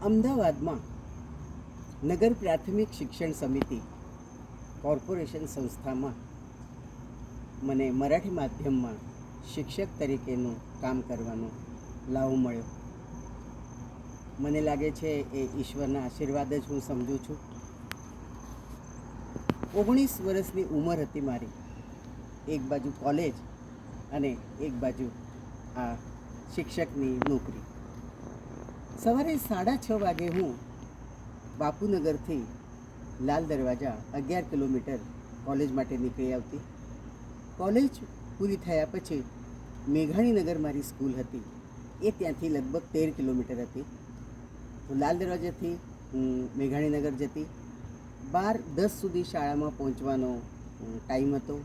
અમદાવાદમાં નગર પ્રાથમિક શિક્ષણ સમિતિ કોર્પોરેશન સંસ્થામાં મને મરાઠી માધ્યમમાં શિક્ષક તરીકેનું કામ કરવાનો લાવો મળ્યો. મને લાગે છે એ ઈશ્વરના આશીર્વાદ જ હું સમજું છું. 19 વર્ષની ઉંમર હતી મારી. એક બાજુ કોલેજ અને એક બાજુ આ શિક્ષકની નોકરી. સવારે 6:30 વાગે હું બાપુનગરથી લાલ દરવાજા 11 કિલોમીટર કોલેજ માટે નીકળી આવતી. કોલેજ પૂરી થયા પછી મેઘાણીનગર મારી સ્કૂલ હતી, એ ત્યાંથી લગભગ 13 કિલોમીટર હતી. તો લાલ દરવાજાથી હું મેઘાણીનગર જતી. 12:10 સુધી શાળામાં પહોંચવાનો ટાઈમ હતો.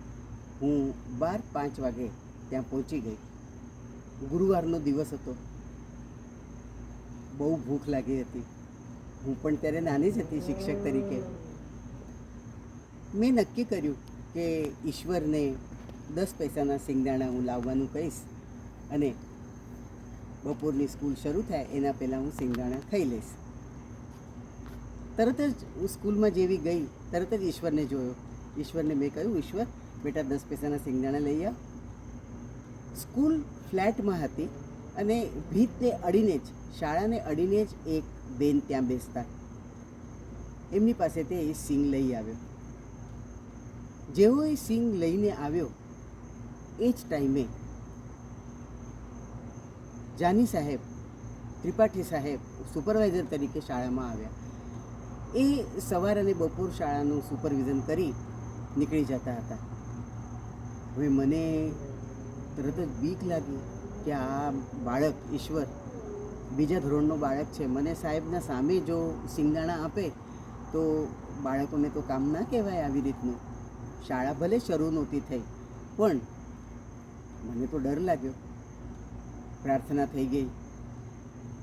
હું 12:05 વાગે ત્યાં પહોંચી ગઈ. ગુરુવારનો દિવસ હતો. બહુ ભૂખ લાગી હતી. હું પણ ત્યારે નાની જ હતી શિક્ષક તરીકે. મેં નક્કી કર્યું કે ઈશ્વરને 10 પૈસાના સિંગદાણા હું લાવવાનું કહીશ અને બપોરની સ્કૂલ શરૂ થાય એના પહેલાં હું સિંગદાણા ખાઈ લઈશ. તરત જ હું સ્કૂલમાં જેવી ગઈ તરત જ ઈશ્વરને જોયો. ઈશ્વરને મેં કહ્યું, ઈશ્વર બેટા 10 પૈસાના સિંગદાણા લઈ આવ. સ્કૂલ ફ્લેટમાં હતી અને ભીતને અડીને જ, શાળાને અડીને જ એક બેન ત્યાં બેસતા. એમની પાસે તે એ સિંગ લઈ આવ્યો. જેવો એ સિંગ લઈને આવ્યો એ જ ટાઈમે જાની સાહેબ, ત્રિપાઠી સાહેબ સુપરવાઇઝર તરીકે શાળામાં આવ્યા. એ સવાર અને બપોર શાળાનું સુપરવિઝન કરી નીકળી જતા હતા. હવે મને તરત જ બીક લાગી કે આ બાળક ઈશ્વર બીજા ધોરણનો બાળક છે. મને સાહેબના સામે જો સિંગદાણા આપે તો બાળકોને તો કામ ના કહેવાય આવી રીતનું. શાળા ભલે શરૂ નહોતી થઈ પણ મને તો ડર લાગ્યો. પ્રાર્થના થઈ ગઈ,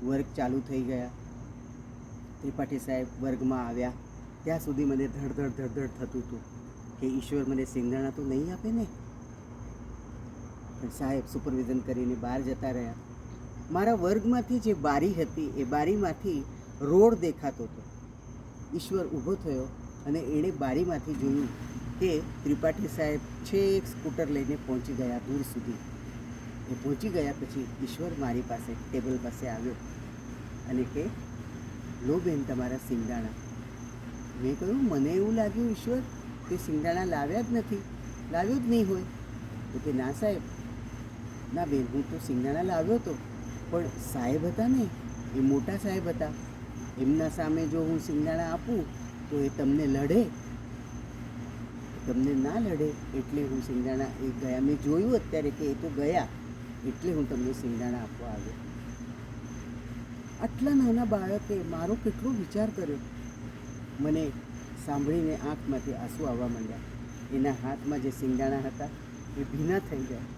વર્ગ ચાલુ થઈ ગયા. ત્રિપાઠી સાહેબ વર્ગમાં આવ્યા ત્યાં સુધી મને ધડધડ થતું હતું કે ઈશ્વર મને સિંગદાણા તો નહીં આપે ને. પણ સાહેબ સુપરવિઝન કરીને બહાર જતા રહ્યા. મારા વર્ગમાંથી જે બારી હતી એ બારીમાંથી રોડ દેખાતો હતો. ઈશ્વર ઊભો થયો અને એણે બારીમાંથી જોયું કે ત્રિપાઠી સાહેબ છેક સ્કૂટર લઈને પહોંચી ગયા દૂર સુધી. એ પહોંચી ગયા પછી ઈશ્વર મારી પાસે ટેબલ પાસે આવ્યો અને કે લો બેન તમારા સિંગદાણા. મેં કહ્યું, મને એવું લાગ્યું ઈશ્વર કે સિંગદાણા લાવ્યા જ નથી, લાવ્યો જ નહીં હોય. તો કે ના સાહેબ, ના બેન, હું તો સિંગદાણા લાવ્યો હતો પણ સાહેબ હતા ને, એ મોટા સાહેબ હતા, એમના સામે જો હું સિંગદાણા આપું તો એ તમને લડે. તમને ના લડે એટલે હું સિંગદાણા એ ગયા. મેં જોયું અત્યારે કે એ તો ગયા એટલે હું તમને સિંગદાણા આપવા આવ્યો. આટલા નાના બાળકે મારો કેટલો વિચાર કર્યો. મને સાંભળીને આંખમાંથી આંસુ આવવા માંડ્યા. એના હાથમાં જે સિંગદાણા હતા એ ભીના થઈ ગયા.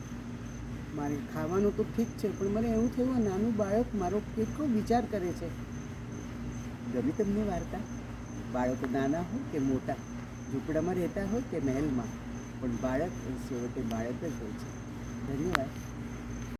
મારે ખાવાનું તો ઠીક છે પણ મને એવું થયું આ નાનું બાળક મારો કેટલો વિચાર કરે છે. ગમી તમને વાર્તા? બાળકો નાના હોય કે મોટા, ઝૂંપડામાં રહેતા હોય કે મહેલમાં, પણ બાળક એ છેવટે બાળક જ હોય છે. ધન્યવાદ.